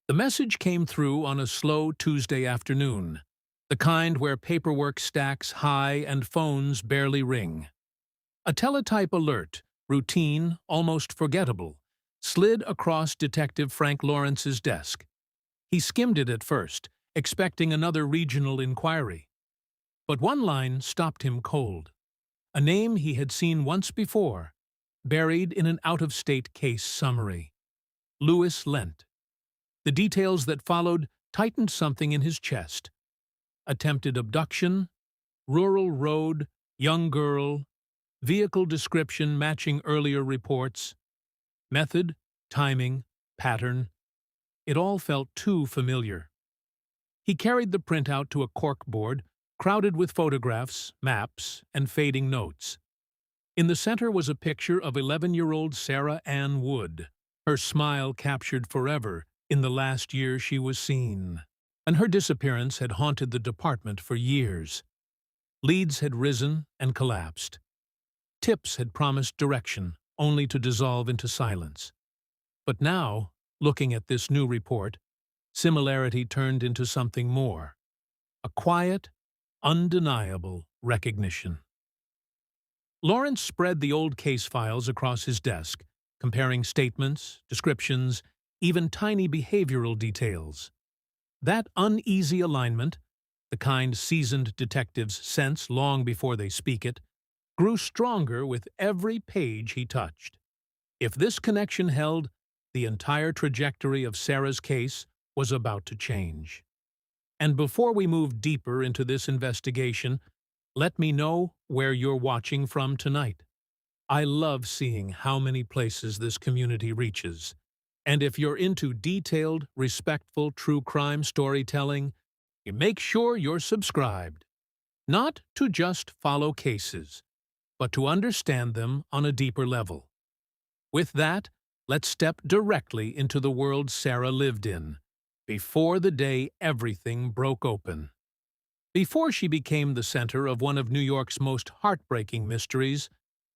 The message came through on a slow Tuesday afternoon, the kind where paperwork stacks high and phones barely ring. A teletype alert, routine, almost forgettable, slid across Detective Frank Lawrence's desk. He skimmed it at first, expecting another regional inquiry. But one line stopped him cold. A name he had seen once before, buried in an out-of-state case summary. Louis Lent. The details that followed tightened something in his chest. Attempted abduction, rural road, young girl, vehicle description matching earlier reports, method, timing, pattern. It all felt too familiar. He carried the printout to a corkboard, crowded with photographs, maps, and fading notes. In the center was a picture of 11-year-old Sarah Ann Wood, her smile captured forever in the last year she was seen. And her disappearance had haunted the department for years. Leads had risen and collapsed. Tips had promised direction, only to dissolve into silence. But now, looking at this new report, similarity turned into something more. A quiet, undeniable recognition. Lawrence spread the old case files across his desk, comparing statements, descriptions, even tiny behavioral details. That uneasy alignment, the kind seasoned detectives sense long before they speak it, grew stronger with every page he touched. If this connection held, the entire trajectory of Sarah's case was about to change. And before we move deeper into this investigation, let me know where you're watching from tonight. I love seeing how many places this community reaches. And if you're into detailed, respectful true crime storytelling, you make sure you're subscribed. Not to just follow cases, but to understand them on a deeper level. With that, let's step directly into the world Sarah lived in, before the day everything broke open. Before she became the center of one of New York's most heartbreaking mysteries,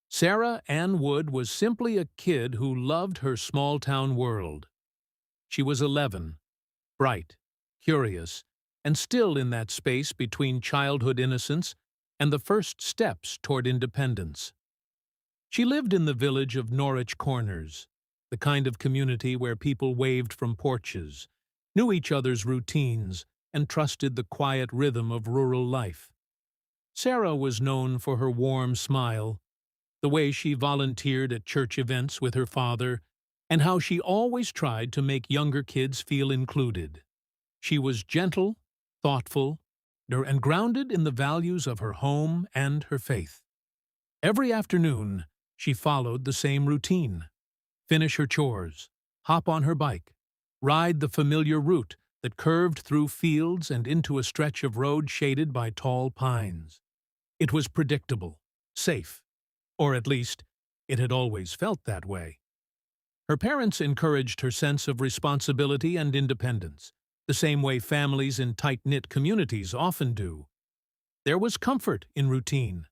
Sarah Ann Wood was simply a kid who loved her small-town world. She was 11, bright, curious, and still in that space between childhood innocence and the first steps toward independence. She lived in the village of Norwich Corners, the kind of community where people waved from porches, knew each other's routines, and trusted the quiet rhythm of rural life. Sarah was known for her warm smile, the way she volunteered at church events with her father, and how she always tried to make younger kids feel included. She was gentle, thoughtful, and grounded in the values of her home and her faith. Every afternoon, she followed the same routine. Finish her chores, hop on her bike, ride the familiar route that curved through fields and into a stretch of road shaded by tall pines. It was predictable, safe, or at least, it had always felt that way. Her parents encouraged her sense of responsibility and independence, the same way families in tight-knit communities often do. There was comfort in routine,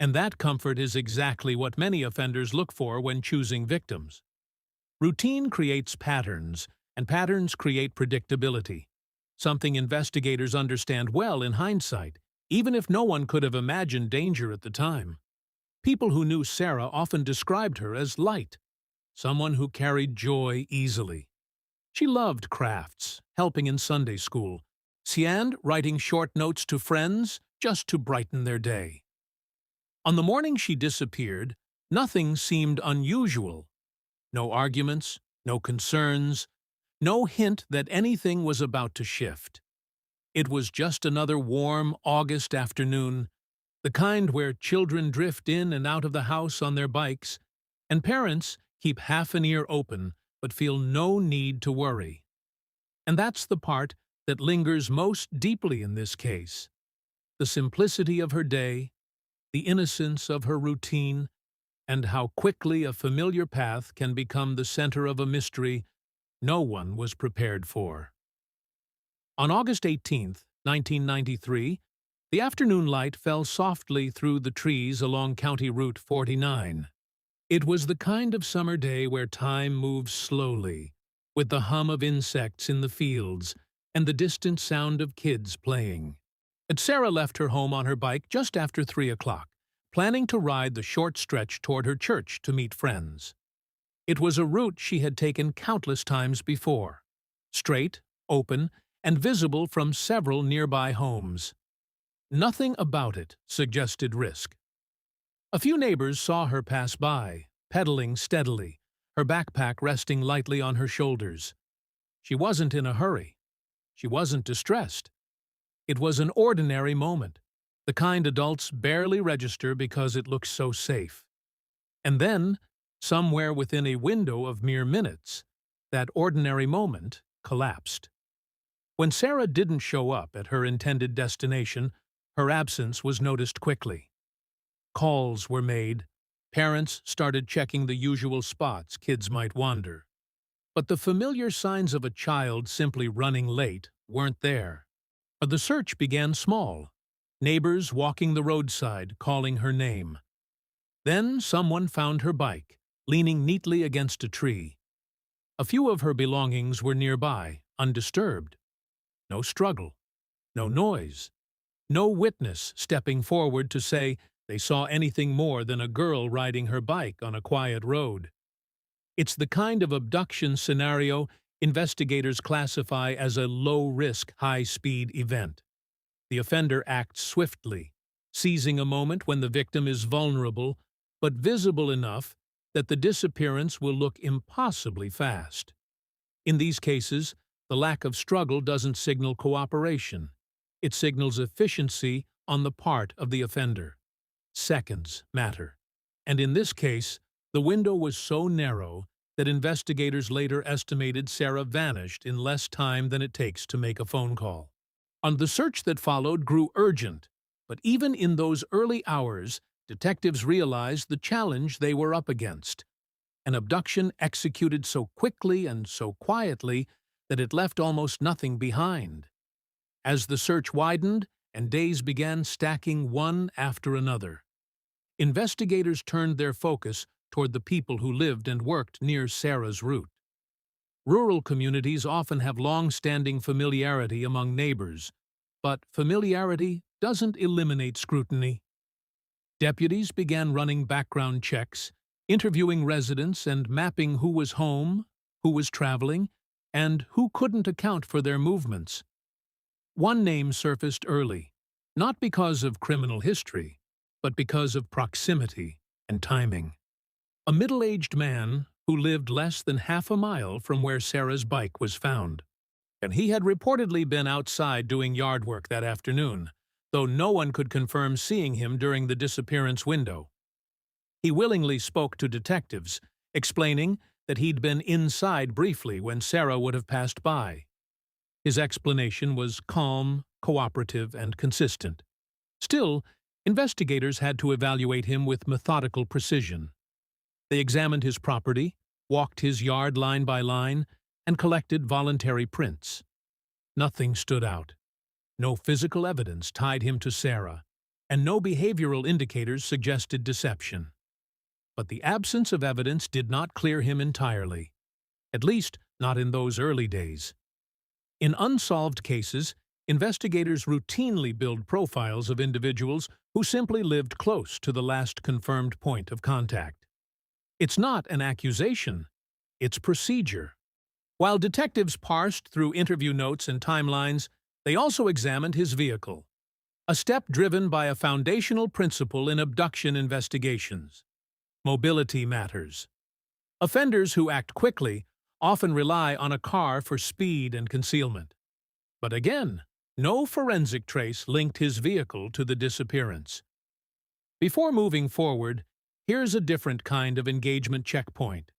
and that comfort is exactly what many offenders look for when choosing victims. Routine creates patterns, and patterns create predictability, something investigators understand well in hindsight, even if no one could have imagined danger at the time. People who knew Sarah often described her as light, someone who carried joy easily. She loved crafts, helping in Sunday school, and writing short notes to friends just to brighten their day. On the morning she disappeared, nothing seemed unusual. No arguments, no concerns, no hint that anything was about to shift. It was just another warm August afternoon, the kind where children drift in and out of the house on their bikes, and parents keep half an ear open but feel no need to worry. And that's the part that lingers most deeply in this case. The simplicity of her day, the innocence of her routine, and how quickly a familiar path can become the center of a mystery no one was prepared for. On August 18, 1993, the afternoon light fell softly through the trees along County Route 49. It was the kind of summer day where time moves slowly, with the hum of insects in the fields and the distant sound of kids playing. And Sarah left her home on her bike just after 3 o'clock, planning to ride the short stretch toward her church to meet friends. It was a route she had taken countless times before, straight, open, and visible from several nearby homes. Nothing about it suggested risk. A few neighbors saw her pass by, pedaling steadily, her backpack resting lightly on her shoulders. She wasn't in a hurry. She wasn't distressed. It was an ordinary moment, the kind adults barely register because it looks so safe. And then, somewhere within a window of mere minutes, that ordinary moment collapsed. When Sarah didn't show up at her intended destination, her absence was noticed quickly. Calls were made. Parents started checking the usual spots kids might wander. But the familiar signs of a child simply running late weren't there. The search began small, neighbors walking the roadside calling her name. Then someone found her bike, leaning neatly against a tree. A few of her belongings were nearby, undisturbed. No struggle, no noise, no witness stepping forward to say they saw anything more than a girl riding her bike on a quiet road. It's the kind of abduction scenario investigators classify as a low-risk, high-speed event. The offender acts swiftly, seizing a moment when the victim is vulnerable, but visible enough that the disappearance will look impossibly fast. In these cases, the lack of struggle doesn't signal cooperation. It signals efficiency on the part of the offender. Seconds matter. And in this case, the window was so narrow that investigators later estimated Sarah vanished in less time than it takes to make a phone call. And the search that followed grew urgent, but even in those early hours, detectives realized the challenge they were up against. An abduction executed so quickly and so quietly that it left almost nothing behind. As the search widened and days began stacking one after another, investigators turned their focus toward the people who lived and worked near Sarah's route. Rural communities often have long-standing familiarity among neighbors, but familiarity doesn't eliminate scrutiny. Deputies began running background checks, interviewing residents and mapping who was home, who was traveling, and who couldn't account for their movements. One name surfaced early, not because of criminal history, but because of proximity and timing. A middle-aged man who lived less than half a mile from where Sarah's bike was found. And he had reportedly been outside doing yard work that afternoon, though no one could confirm seeing him during the disappearance window. He willingly spoke to detectives, explaining that he'd been inside briefly when Sarah would have passed by. His explanation was calm, cooperative, and consistent. Still, investigators had to evaluate him with methodical precision. They examined his property, walked his yard line by line, and collected voluntary prints. Nothing stood out. No physical evidence tied him to Sarah, and no behavioral indicators suggested deception. But the absence of evidence did not clear him entirely, at least not in those early days. In unsolved cases, investigators routinely build profiles of individuals who simply lived close to the last confirmed point of contact. It's not an accusation, it's procedure. While detectives parsed through interview notes and timelines, they also examined his vehicle, a step driven by a foundational principle in abduction investigations. Mobility matters. Offenders who act quickly often rely on a car for speed and concealment. But again, no forensic trace linked his vehicle to the disappearance. Before moving forward, here's a different kind of engagement checkpoint,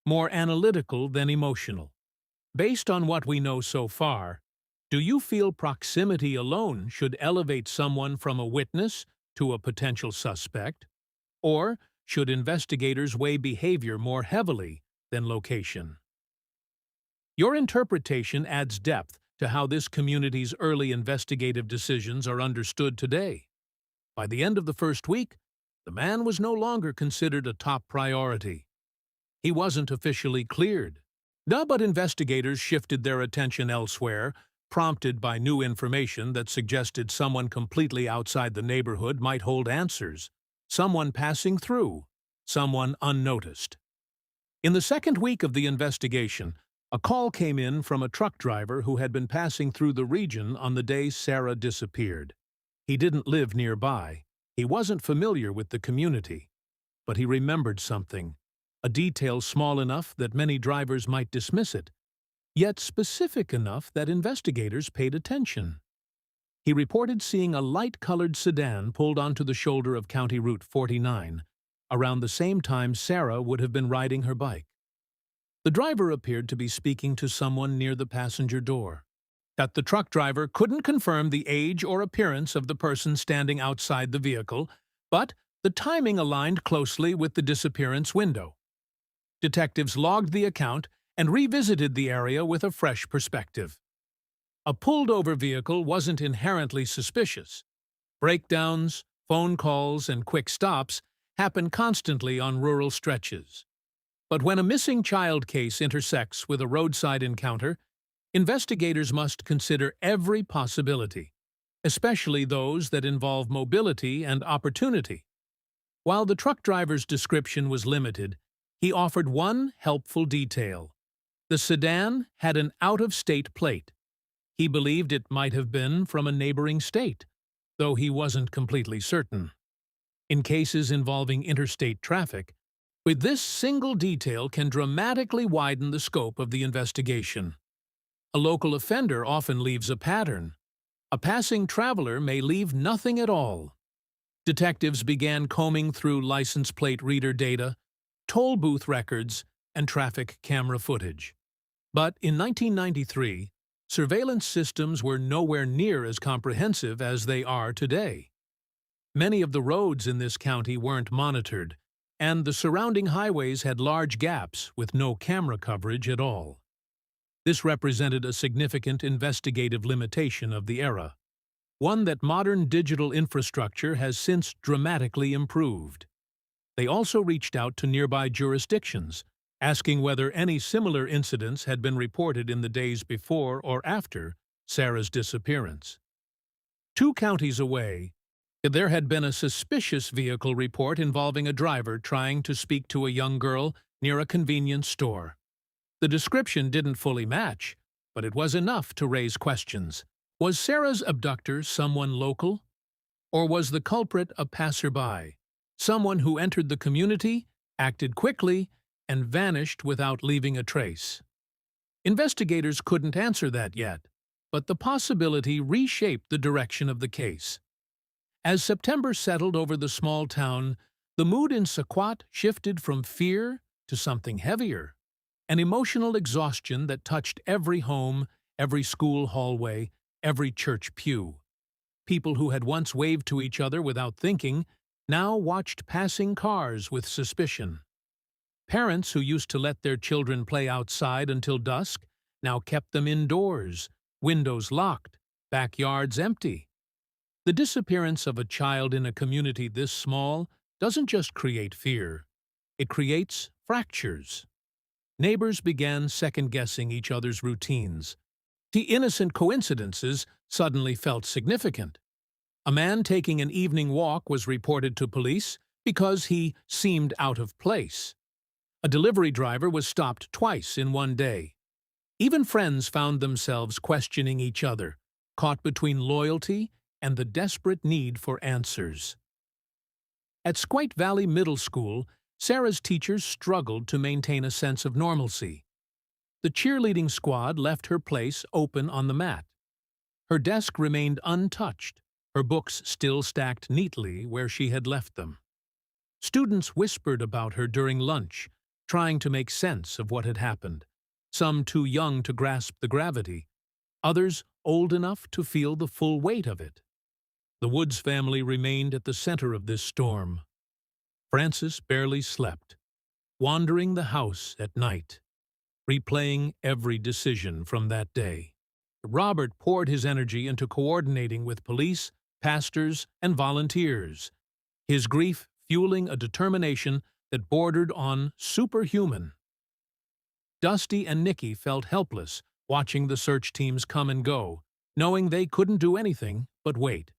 more analytical than emotional. Based on what we know so far, do you feel proximity alone should elevate someone from a witness to a potential suspect? Or should investigators weigh behavior more heavily than location? Your interpretation adds depth to how this community's early investigative decisions are understood today. By the end of the first week, the man was no longer considered a top priority. He wasn't officially cleared, But investigators shifted their attention elsewhere, prompted by new information that suggested someone completely outside the neighborhood might hold answers. Someone passing through, someone unnoticed. In the second week of the investigation, a call came in from a truck driver who had been passing through the region on the day Sarah disappeared. He didn't live nearby. He wasn't familiar with the community. But he remembered something, a detail small enough that many drivers might dismiss it, yet specific enough that investigators paid attention. He reported seeing a light-colored sedan pulled onto the shoulder of County Route 49, around the same time Sarah would have been riding her bike. The driver appeared to be speaking to someone near the passenger door. That the truck driver couldn't confirm the age or appearance of the person standing outside the vehicle, but the timing aligned closely with the disappearance window. Detectives logged the account and revisited the area with a fresh perspective. A pulled-over vehicle wasn't inherently suspicious. Breakdowns, phone calls, and quick stops happen constantly on rural stretches. But when a missing child case intersects with a roadside encounter, investigators must consider every possibility, especially those that involve mobility and opportunity. While the truck driver's description was limited, he offered one helpful detail. The sedan had an out-of-state plate. He believed it might have been from a neighboring state, though he wasn't completely certain. In cases involving interstate traffic, with this single detail can dramatically widen the scope of the investigation. A local offender often leaves a pattern. A passing traveler may leave nothing at all. Detectives began combing through license plate reader data, toll booth records, and traffic camera footage. But in 1993, surveillance systems were nowhere near as comprehensive as they are today. Many of the roads in this county weren't monitored, and the surrounding highways had large gaps with no camera coverage at all. This represented a significant investigative limitation of the era, one that modern digital infrastructure has since dramatically improved. They also reached out to nearby jurisdictions, asking whether any similar incidents had been reported in the days before or after Sarah's disappearance. 2 counties away, there had been a suspicious vehicle report involving a driver trying to speak to a young girl near a convenience store. The description didn't fully match, but it was enough to raise questions. Was Sarah's abductor someone local? Or was the culprit a passerby, someone who entered the community, acted quickly, and vanished without leaving a trace? Investigators couldn't answer that yet, but the possibility reshaped the direction of the case. As September settled over the small town, the mood in Sequat shifted from fear to something heavier, an emotional exhaustion that touched every home, every school hallway, every church pew. People who had once waved to each other without thinking now watched passing cars with suspicion. Parents who used to let their children play outside until dusk now kept them indoors, windows locked, backyards empty. The disappearance of a child in a community this small doesn't just create fear, it creates fractures. Neighbors began second-guessing each other's routines. The innocent coincidences suddenly felt significant. A man taking an evening walk was reported to police because he seemed out of place. A delivery driver was stopped twice in one day. Even friends found themselves questioning each other, caught between loyalty and the desperate need for answers. At Squite Valley Middle School, Sarah's teachers struggled to maintain a sense of normalcy. The cheerleading squad left her place open on the mat. Her desk remained untouched, her books still stacked neatly where she had left them. Students whispered about her during lunch, trying to make sense of what had happened, some too young to grasp the gravity, others old enough to feel the full weight of it. The Woods family remained at the center of this storm. Frances barely slept, wandering the house at night, replaying every decision from that day. Robert poured his energy into coordinating with police, pastors, and volunteers, his grief fueling a determination that bordered on superhuman. Dusty and Nikki felt helpless, watching the search teams come and go, knowing they couldn't do anything but wait.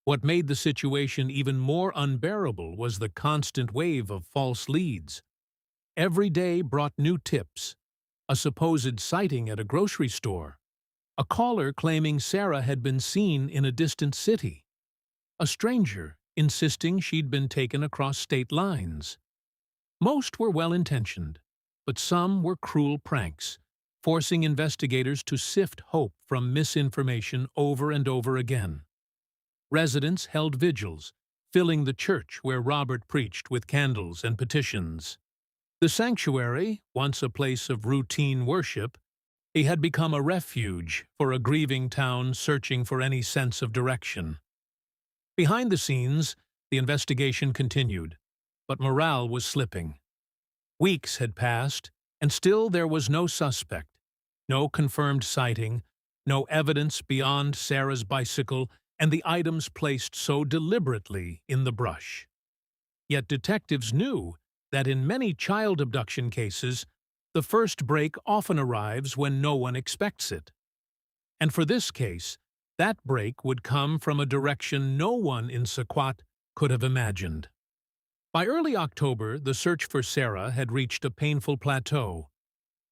What made the situation even more unbearable was the constant wave of false leads. Every day brought new tips: a supposed sighting at a grocery store, a caller claiming Sarah had been seen in a distant city, a stranger insisting she'd been taken across state lines. Most were well-intentioned, but some were cruel pranks, forcing investigators to sift hope from misinformation over and over again. Residents held vigils, filling the church where Robert preached with candles and petitions. The sanctuary, once a place of routine worship, it had become a refuge for a grieving town searching for any sense of direction. Behind the scenes, the investigation continued, but morale was slipping. Weeks had passed, and still there was no suspect, no confirmed sighting, no evidence beyond Sarah's bicycle and the items placed so deliberately in the brush. Yet detectives knew that in many child abduction cases, the first break often arrives when no one expects it. And for this case, that break would come from a direction no one in Sequat could have imagined. By early October, the search for Sarah had reached a painful plateau.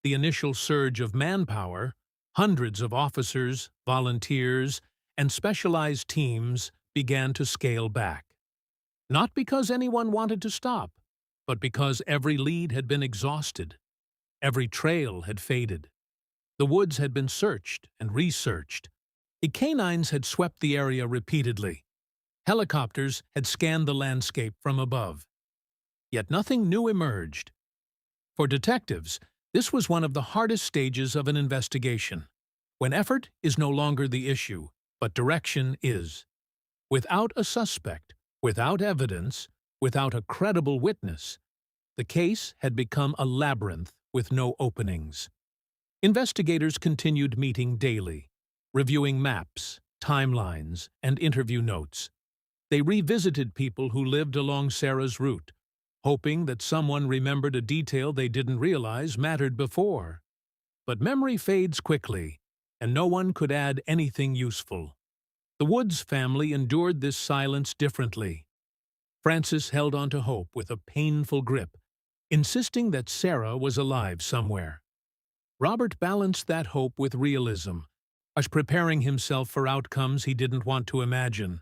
The initial surge of manpower, hundreds of officers, volunteers, and specialized teams began to scale back. Not because anyone wanted to stop, but because every lead had been exhausted. Every trail had faded. The woods had been searched and researched. The canines had swept the area repeatedly. Helicopters had scanned the landscape from above. Yet nothing new emerged. For detectives, this was one of the hardest stages of an investigation, when effort is no longer the issue, but direction is. Without a suspect, without evidence, without a credible witness, the case had become a labyrinth with no openings. Investigators continued meeting daily, reviewing maps, timelines, and interview notes. They revisited people who lived along Sarah's route, hoping that someone remembered a detail they didn't realize mattered before. But memory fades quickly, and no one could add anything useful. The Woods family endured this silence differently. Francis held on to hope with a painful grip, insisting that Sarah was alive somewhere. Robert balanced that hope with realism, as preparing himself for outcomes he didn't want to imagine.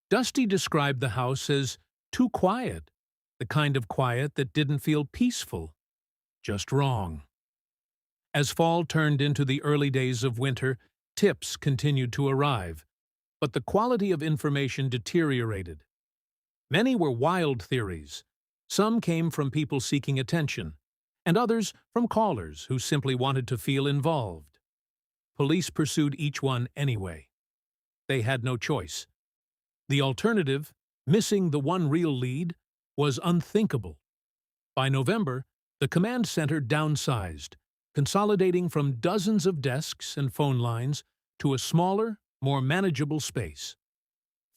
Dusty described the house as too quiet, the kind of quiet that didn't feel peaceful, just wrong. As fall turned into the early days of winter, tips continued to arrive, but the quality of information deteriorated. Many were wild theories. Some came from people seeking attention, and others from callers who simply wanted to feel involved. Police pursued each one anyway. They had no choice. The alternative, missing the one real lead, was unthinkable. By November, the command center downsized, consolidating from dozens of desks and phone lines to a smaller, more manageable space.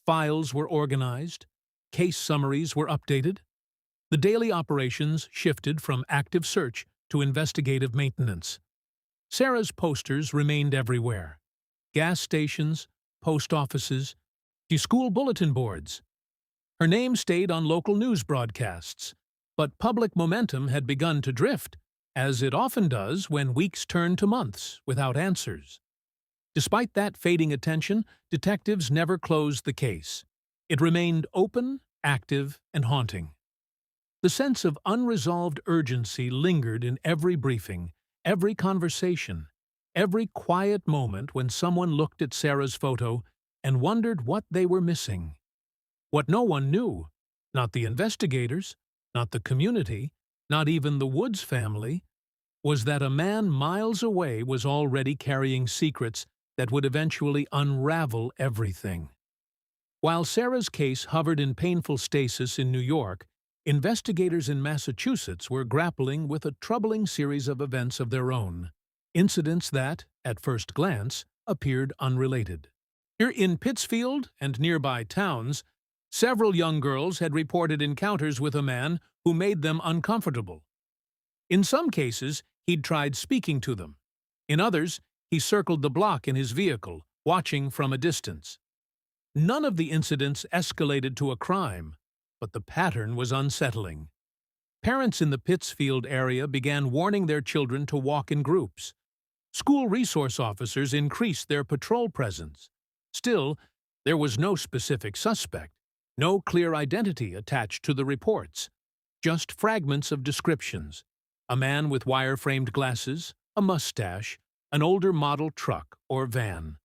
Files were organized, case summaries were updated. The daily operations shifted from active search to investigative maintenance. Sarah's posters remained everywhere: gas stations, post offices, to school bulletin boards. Her name stayed on local news broadcasts, but public momentum had begun to drift, as it often does when weeks turn to months without answers. Despite that fading attention, detectives never closed the case. It remained open, active, and haunting. The sense of unresolved urgency lingered in every briefing, every conversation, every quiet moment when someone looked at Sarah's photo and wondered what they were missing. What no one knew, not the investigators, not the community, not even the Woods family, was that a man miles away was already carrying secrets that would eventually unravel everything. While Sarah's case hovered in painful stasis in New York, investigators in Massachusetts were grappling with a troubling series of events of their own, incidents that, at first glance, appeared unrelated. Here in Pittsfield and nearby towns, several young girls had reported encounters with a man who made them uncomfortable. In some cases, he'd tried speaking to them. In others, he circled the block in his vehicle, watching from a distance. None of the incidents escalated to a crime, but the pattern was unsettling. Parents in the Pittsfield area began warning their children to walk in groups. School resource officers increased their patrol presence. Still, there was no specific suspect, no clear identity attached to the reports, just fragments of descriptions: a man with wire-framed glasses, a mustache, an older model truck or van.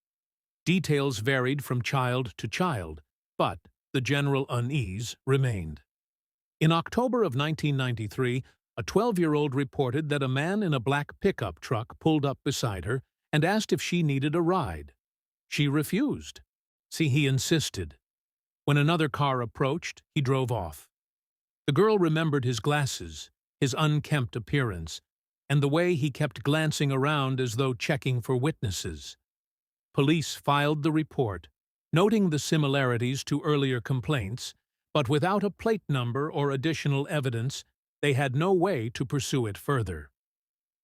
Details varied from child to child, but the general unease remained. In October of 1993, a 12-year-old reported that a man in a black pickup truck pulled up beside her and asked if she needed a ride. She refused. He insisted. When another car approached, he drove off. The girl remembered his glasses, his unkempt appearance, and the way he kept glancing around as though checking for witnesses. Police filed the report, noting the similarities to earlier complaints, but without a plate number or additional evidence, they had no way to pursue it further.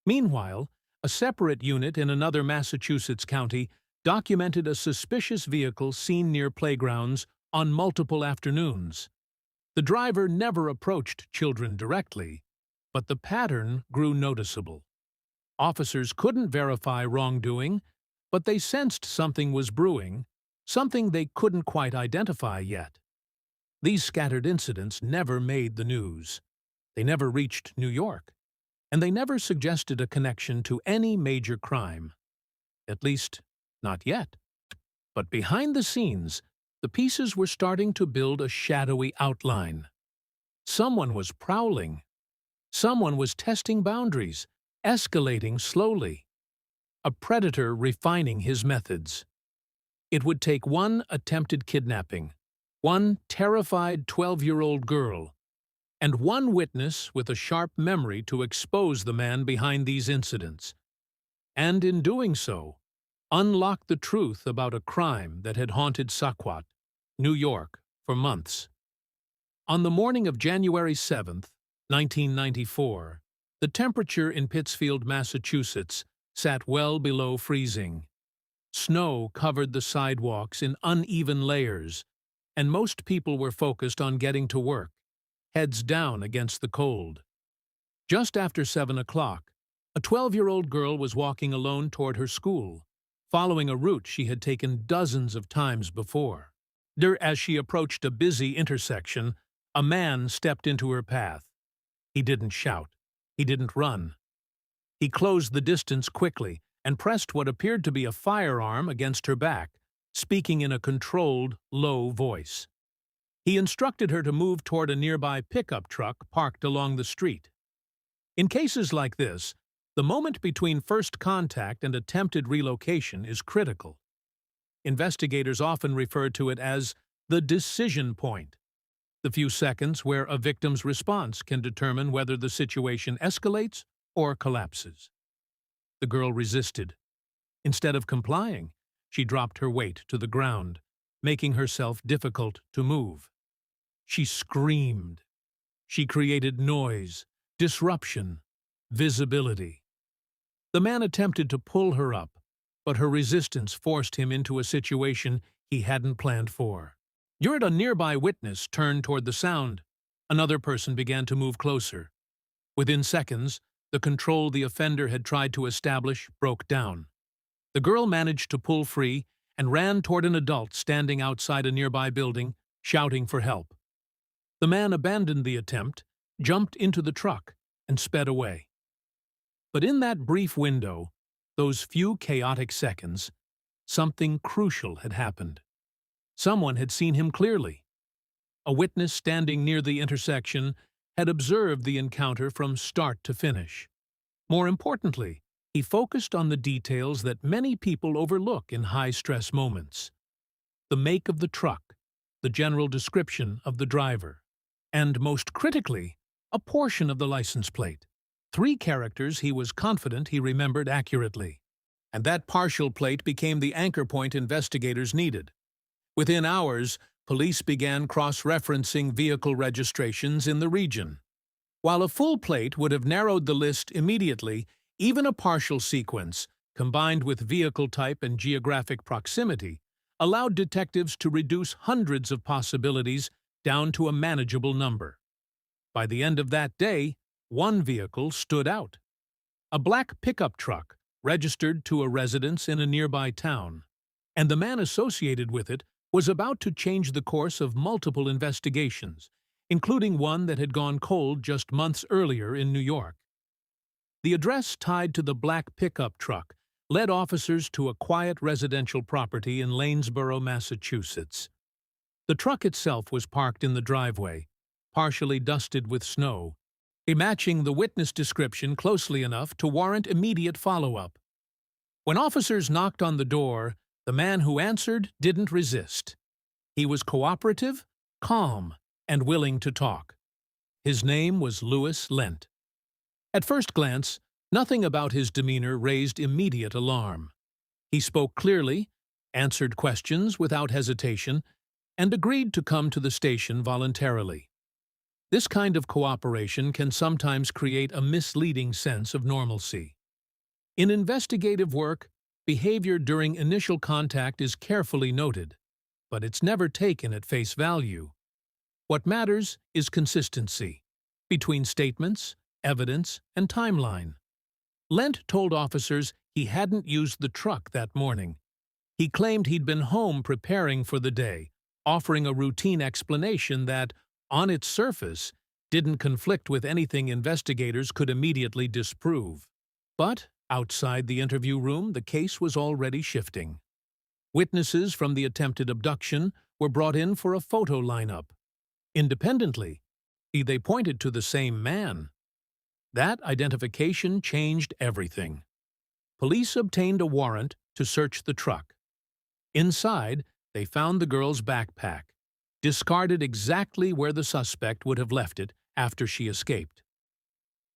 Meanwhile, a separate unit in another Massachusetts county documented a suspicious vehicle seen near playgrounds on multiple afternoons. The driver never approached children directly, but the pattern grew noticeable. Officers couldn't verify wrongdoing, but they sensed something was brewing, something they couldn't quite identify yet. These scattered incidents never made the news. They never reached New York, and they never suggested a connection to any major crime. At least, not yet. But behind the scenes, the pieces were starting to build a shadowy outline. Someone was prowling. Someone was testing boundaries, escalating slowly. A predator refining his methods. It would take one attempted kidnapping, one terrified 12-year-old girl, and one witness with a sharp memory to expose the man behind these incidents. And in doing so, unlock the truth about a crime that had haunted Saquat, New York, for months. On the morning of January 7, 1994, the temperature in Pittsfield, Massachusetts, sat well below freezing. Snow covered the sidewalks in uneven layers, and most people were focused on getting to work, heads down against the cold. Just after 7 o'clock, a 12-year-old girl was walking alone toward her school, following a route she had taken dozens of times before. As she approached a busy intersection, a man stepped into her path. He didn't shout. He didn't run. He closed the distance quickly and pressed what appeared to be a firearm against her back, speaking in a controlled, low voice. He instructed her to move toward a nearby pickup truck parked along the street. In cases like this, the moment between first contact and attempted relocation is critical. Investigators often refer to it as the decision point, the few seconds where a victim's response can determine whether the situation escalates or collapses. The girl resisted. Instead of complying, she dropped her weight to the ground, making herself difficult to move. She screamed. She created noise, disruption, visibility. The man attempted to pull her up, but her resistance forced him into a situation he hadn't planned for. A nearby witness turned toward the sound. Another person began to move closer. Within seconds, the control the offender had tried to establish broke down. The girl managed to pull free and ran toward an adult standing outside a nearby building, shouting for help. The man abandoned the attempt, jumped into the truck, and sped away. But in that brief window, those few chaotic seconds, something crucial had happened. Someone had seen him clearly. A witness standing near the intersection had observed the encounter from start to finish. More importantly, he focused on the details that many people overlook in high-stress moments. The make of the truck, the general description of the driver, and, most critically, a portion of the license plate. 3 characters he was confident he remembered accurately. And that partial plate became the anchor point investigators needed. Within hours, police began cross-referencing vehicle registrations in the region. While a full plate would have narrowed the list immediately, Even a partial sequence, combined with vehicle type and geographic proximity, allowed detectives to reduce hundreds of possibilities down to a manageable number. By the end of that day, one vehicle stood out. A black pickup truck registered to a residence in a nearby town, and the man associated with it was about to change the course of multiple investigations, including one that had gone cold just months earlier in New York. The address tied to the black pickup truck led officers to a quiet residential property in Lanesboro, Massachusetts. The truck itself was parked in the driveway, partially dusted with snow, matching the witness description closely enough to warrant immediate follow-up. When officers knocked on the door, the man who answered didn't resist. He was cooperative, calm, and willing to talk. His name was Louis Lent. At first glance, nothing about his demeanor raised immediate alarm. He spoke clearly, answered questions without hesitation, and agreed to come to the station voluntarily. This kind of cooperation can sometimes create a misleading sense of normalcy. In investigative work, behavior during initial contact is carefully noted, but it's never taken at face value. What matters is consistency between statements, evidence, and timeline. Lent told officers he hadn't used the truck that morning. He claimed he'd been home preparing for the day, offering a routine explanation that, on its surface, didn't conflict with anything investigators could immediately disprove. But outside the interview room, the case was already shifting. Witnesses from the attempted abduction were brought in for a photo lineup. Independently, they pointed to the same man. That identification changed everything. Police obtained a warrant to search the truck. Inside, they found the girl's backpack, discarded exactly where the suspect would have left it after she escaped.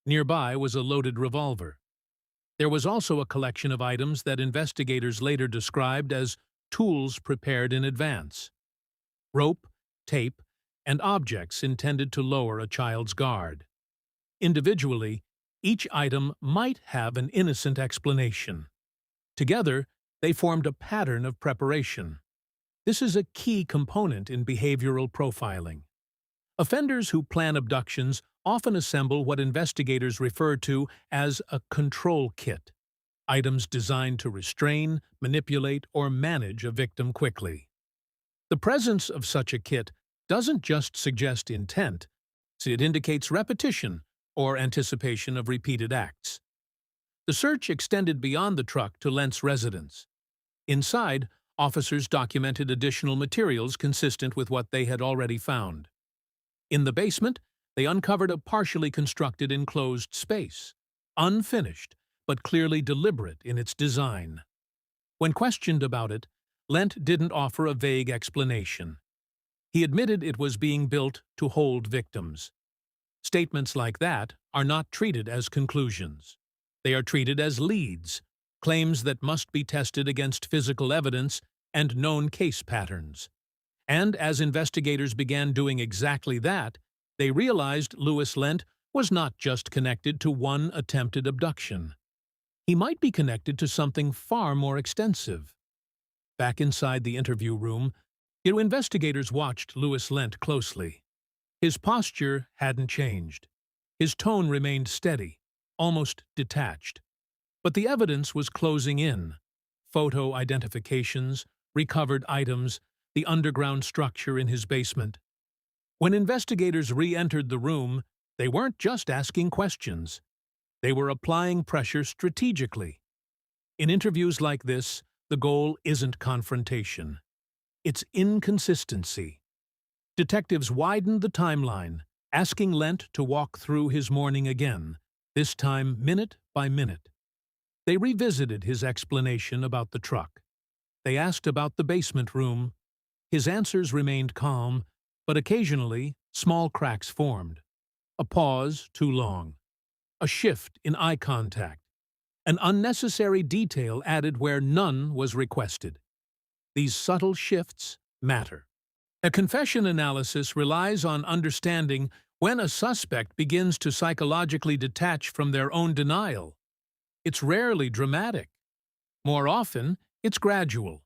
Nearby was a loaded revolver. There was also a collection of items that investigators later described as tools prepared in advance: rope, tape, and objects intended to lower a child's guard. Individually, each item might have an innocent explanation. Together, they formed a pattern of preparation. This is a key component in behavioral profiling. Offenders who plan abductions often assemble what investigators refer to as a control kit, items designed to restrain, manipulate, or manage a victim quickly. The presence of such a kit doesn't just suggest intent, it indicates repetition or anticipation of repeated acts. The search extended beyond the truck to Lent's residence. Inside, officers documented additional materials consistent with what they had already found. In the basement, they uncovered a partially constructed enclosed space, unfinished but clearly deliberate in its design. When questioned about it, Lent didn't offer a vague explanation. He admitted it was being built to hold victims. Statements like that are not treated as conclusions. They are treated as leads, claims that must be tested against physical evidence and known case patterns. And as investigators began doing exactly that, they realized Louis Lent was not just connected to one attempted abduction. He might be connected to something far more extensive. Back inside the interview room, investigators watched Louis Lent closely. His posture hadn't changed. His tone remained steady, almost detached. But the evidence was closing in: photo identifications, recovered items, the underground structure in his basement. When investigators re-entered the room, they weren't just asking questions. They were applying pressure strategically. In interviews like this, the goal isn't confrontation. It's inconsistency. Detectives widened the timeline, asking Lent to walk through his morning again, this time minute by minute. They revisited his explanation about the truck. They asked about the basement room. His answers remained calm, but occasionally small cracks formed. A pause too long. A shift in eye contact. An unnecessary detail added where none was requested. These subtle shifts matter. A confession analysis relies on understanding when a suspect begins to psychologically detach from their own denial. It's rarely dramatic. More often, it's gradual.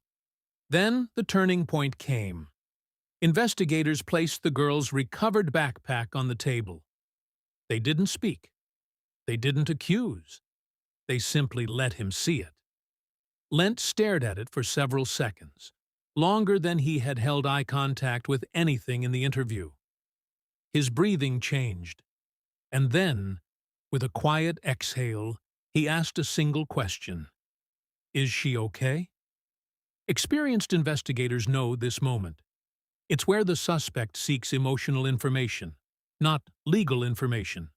Then the turning point came. Investigators placed the girl's recovered backpack on the table. They didn't speak. They didn't accuse. They simply let him see it. Lent stared at it for several seconds, longer than he had held eye contact with anything in the interview. His breathing changed, and then, with a quiet exhale, he asked a single question. Is she okay? Experienced investigators know this moment. It's where the suspect seeks emotional information, not legal information,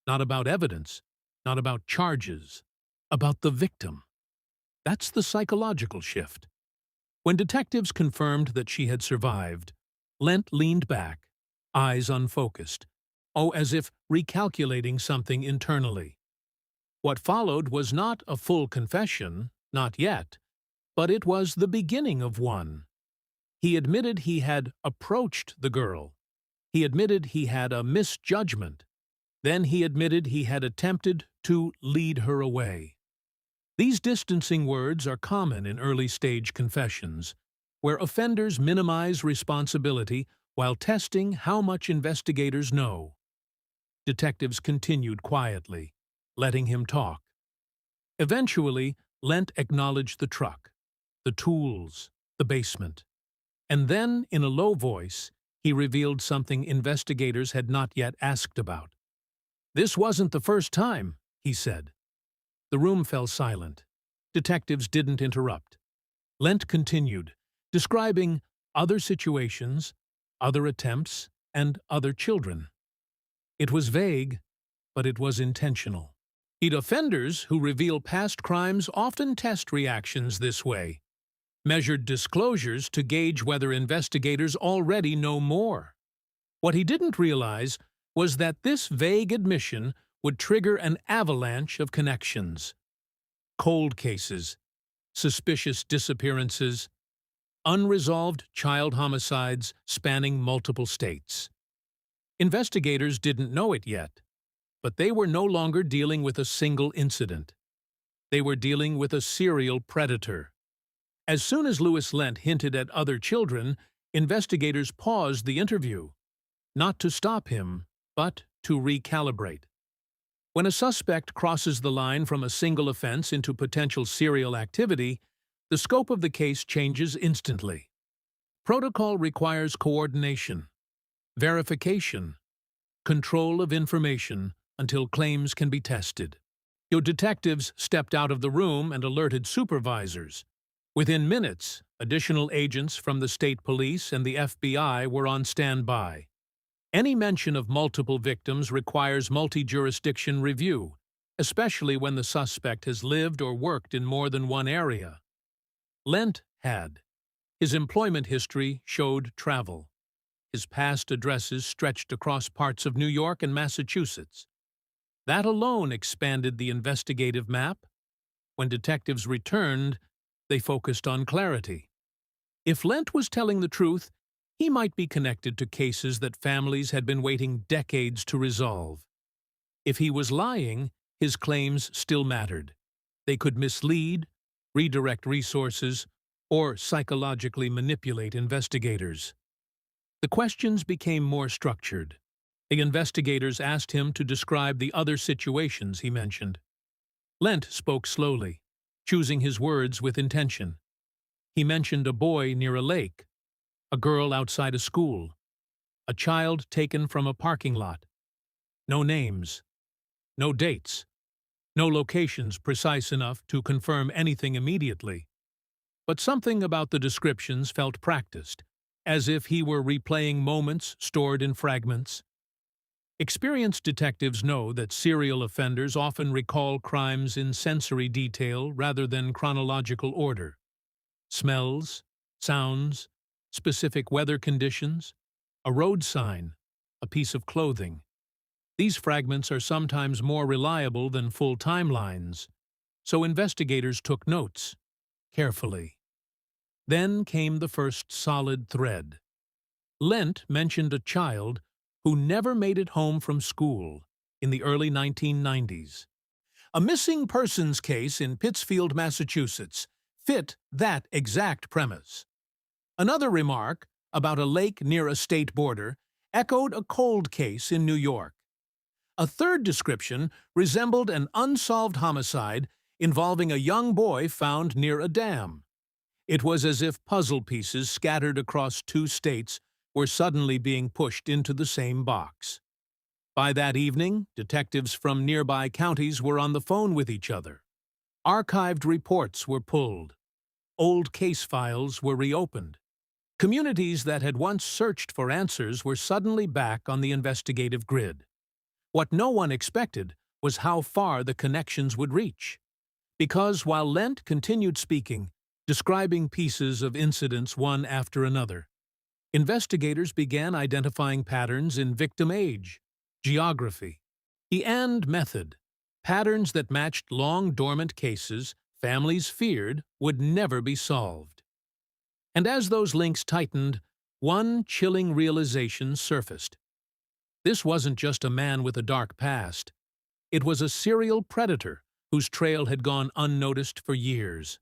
not about evidence, not about charges, about the victim. That's the psychological shift. When detectives confirmed that she had survived, Lent leaned back, eyes unfocused, as if recalculating something internally. What followed was not a full confession, not yet, but it was the beginning of one. He admitted he had approached the girl. He admitted he had a misjudgment. Then he admitted he had attempted to lead her away. These distancing words are common in early-stage confessions, where offenders minimize responsibility while testing how much investigators know. Detectives continued quietly, letting him talk. Eventually, Lent acknowledged the truck, the tools, the basement. And then, in a low voice, he revealed something investigators had not yet asked about. "This wasn't the first time," he said. The room fell silent. Detectives didn't interrupt. Lent continued, describing other situations, other attempts, and other children. It was vague, but it was intentional. Offenders who reveal past crimes often test reactions this way, measured disclosures to gauge whether investigators already know more. What he didn't realize was that this vague admission would trigger an avalanche of connections. Cold cases, suspicious disappearances, unresolved child homicides spanning multiple states. Investigators didn't know it yet, but they were no longer dealing with a single incident. They were dealing with a serial predator. As soon as Louis Lent hinted at other children, investigators paused the interview, not to stop him, but to recalibrate. When a suspect crosses the line from a single offense into potential serial activity, the scope of the case changes instantly. Protocol requires coordination, verification, control of information until claims can be tested. Your detectives stepped out of the room and alerted supervisors. Within minutes, additional agents from the state police and the FBI were on standby. Any mention of multiple victims requires multi-jurisdiction review, especially when the suspect has lived or worked in more than one area. Lent had. His employment history showed travel. His past addresses stretched across parts of New York and Massachusetts. That alone expanded the investigative map. When detectives returned, they focused on clarity. If Lent was telling the truth, he might be connected to cases that families had been waiting decades to resolve. If he was lying, his claims still mattered. They could mislead, redirect resources, or psychologically manipulate investigators. The questions became more structured. The investigators asked him to describe the other situations he mentioned. Lent spoke slowly, choosing his words with intention. He mentioned a boy near a lake, a girl outside a school, a child taken from a parking lot. No names, no dates, no locations precise enough to confirm anything immediately. But something about the descriptions felt practiced, as if he were replaying moments stored in fragments. Experienced detectives know that serial offenders often recall crimes in sensory detail rather than chronological order. Smells, sounds, specific weather conditions, a road sign, a piece of clothing. These fragments are sometimes more reliable than full timelines, so investigators took notes, carefully. Then came the first solid thread. Lent mentioned a child who never made it home from school in the early 1990s. A missing persons case in Pittsfield, Massachusetts, fit that exact premise. Another remark about a lake near a state border echoed a cold case in New York. A third description resembled an unsolved homicide involving a young boy found near a dam. It was as if puzzle pieces scattered across two states were suddenly being pushed into the same box. By that evening, detectives from nearby counties were on the phone with each other. Archived reports were pulled. Old case files were reopened. Communities that had once searched for answers were suddenly back on the investigative grid. What no one expected was how far the connections would reach. Because while Lent continued speaking, describing pieces of incidents one after another, investigators began identifying patterns in victim age, geography, and method, patterns that matched long-dormant cases families feared would never be solved. And as those links tightened, one chilling realization surfaced. This wasn't just a man with a dark past. It was a serial predator whose trail had gone unnoticed for years.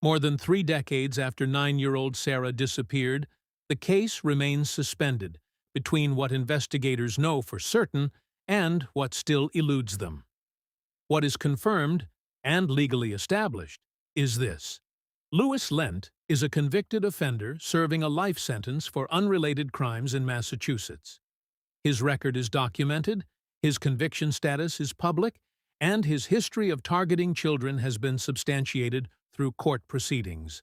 More than 3 decades after 9-year-old Sarah disappeared, the case remains suspended between what investigators know for certain and what still eludes them. What is confirmed and legally established is this: Louis Lent is a convicted offender serving a life sentence for unrelated crimes in Massachusetts. His record is documented, his conviction status is public, and his history of targeting children has been substantiated through court proceedings.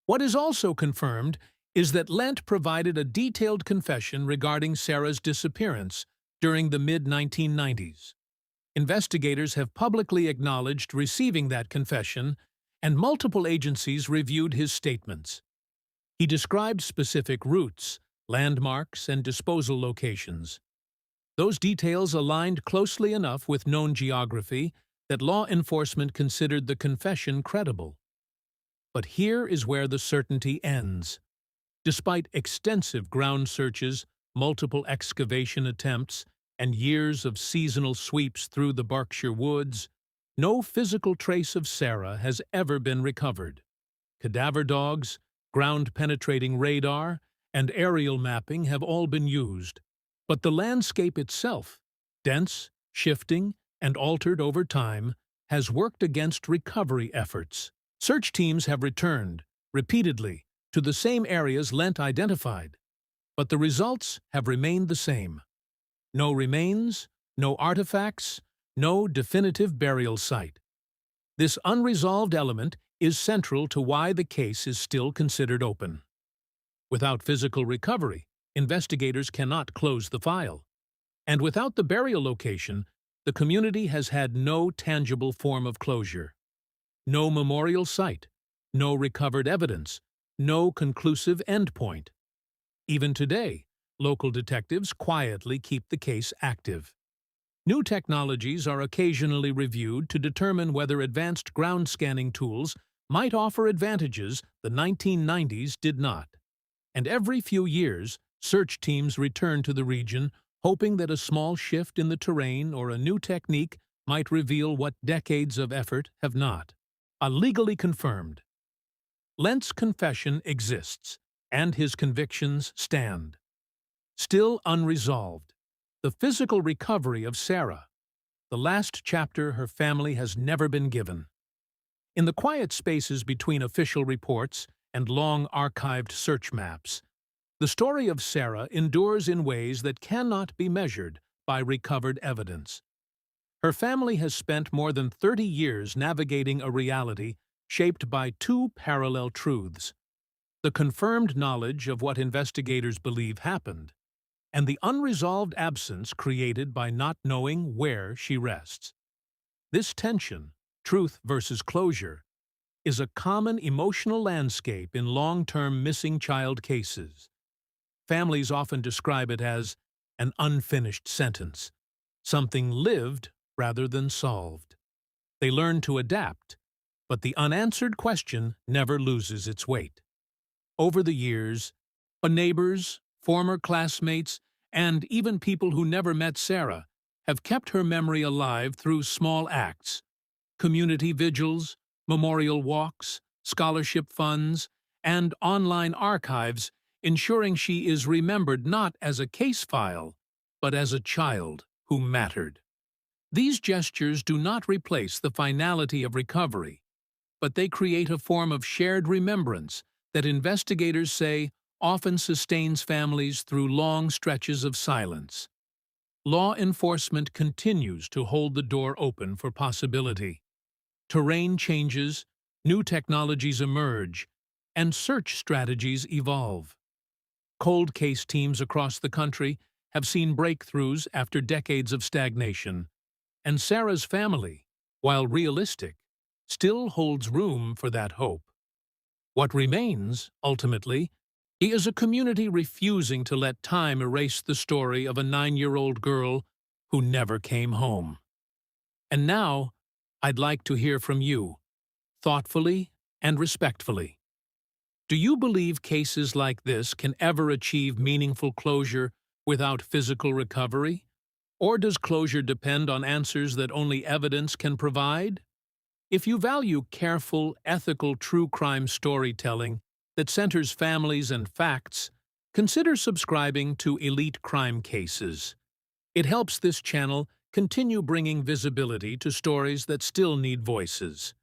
What is also confirmed is that Lent provided a detailed confession regarding Sarah's disappearance during the mid-1990s. Investigators have publicly acknowledged receiving that confession, and multiple agencies reviewed his statements. He described specific routes, landmarks, and disposal locations. Those details aligned closely enough with known geography that law enforcement considered the confession credible. But here is where the certainty ends. Despite extensive ground searches, multiple excavation attempts, and years of seasonal sweeps through the Berkshire woods, no physical trace of Sarah has ever been recovered. Cadaver dogs, ground-penetrating radar, and aerial mapping have all been used. But the landscape itself, dense, shifting, and altered over time, has worked against recovery efforts. Search teams have returned, repeatedly, to the same areas Lent identified, but the results have remained the same. No remains, no artifacts, no definitive burial site. This unresolved element is central to why the case is still considered open. Without physical recovery, investigators cannot close the file. And without the burial location, the community has had no tangible form of closure. No memorial site, no recovered evidence, no conclusive endpoint. Even today, local detectives quietly keep the case active. New technologies are occasionally reviewed to determine whether advanced ground scanning tools might offer advantages the 1990s did not. And every few years, search teams return to the region, hoping that a small shift in the terrain or a new technique might reveal what decades of effort have not. Legally confirmed. Lent's confession exists, and his convictions stand. Still unresolved, the physical recovery of Sarah, the last chapter her family has never been given. In the quiet spaces between official reports and long archived search maps, the story of Sarah endures in ways that cannot be measured by recovered evidence. Her family has spent more than 30 years navigating a reality shaped by two parallel truths: the confirmed knowledge of what investigators believe happened, and the unresolved absence created by not knowing where she rests. This tension, truth versus closure, is a common emotional landscape in long-term missing child cases. Families often describe it as an unfinished sentence, something lived rather than solved. They learn to adapt, but the unanswered question never loses its weight. Over the years, neighbors, former classmates, and even people who never met Sarah have kept her memory alive through small acts: community vigils, memorial walks, scholarship funds, and online archives, ensuring she is remembered not as a case file, but as a child who mattered. These gestures do not replace the finality of recovery, but they create a form of shared remembrance that investigators say often sustains families through long stretches of silence. Law enforcement continues to hold the door open for possibility. Terrain changes, new technologies emerge, and search strategies evolve. Cold case teams across the country have seen breakthroughs after decades of stagnation, and Sarah's family, while realistic, still holds room for that hope. What remains, ultimately, is a community refusing to let time erase the story of a 9-year-old girl who never came home. And now, I'd like to hear from you, thoughtfully and respectfully. Do you believe cases like this can ever achieve meaningful closure without physical recovery? Or does closure depend on answers that only evidence can provide? If you value careful, ethical true crime storytelling that centers families and facts, consider subscribing to Elite Crime Cases. It helps this channel continue bringing visibility to stories that still need voices.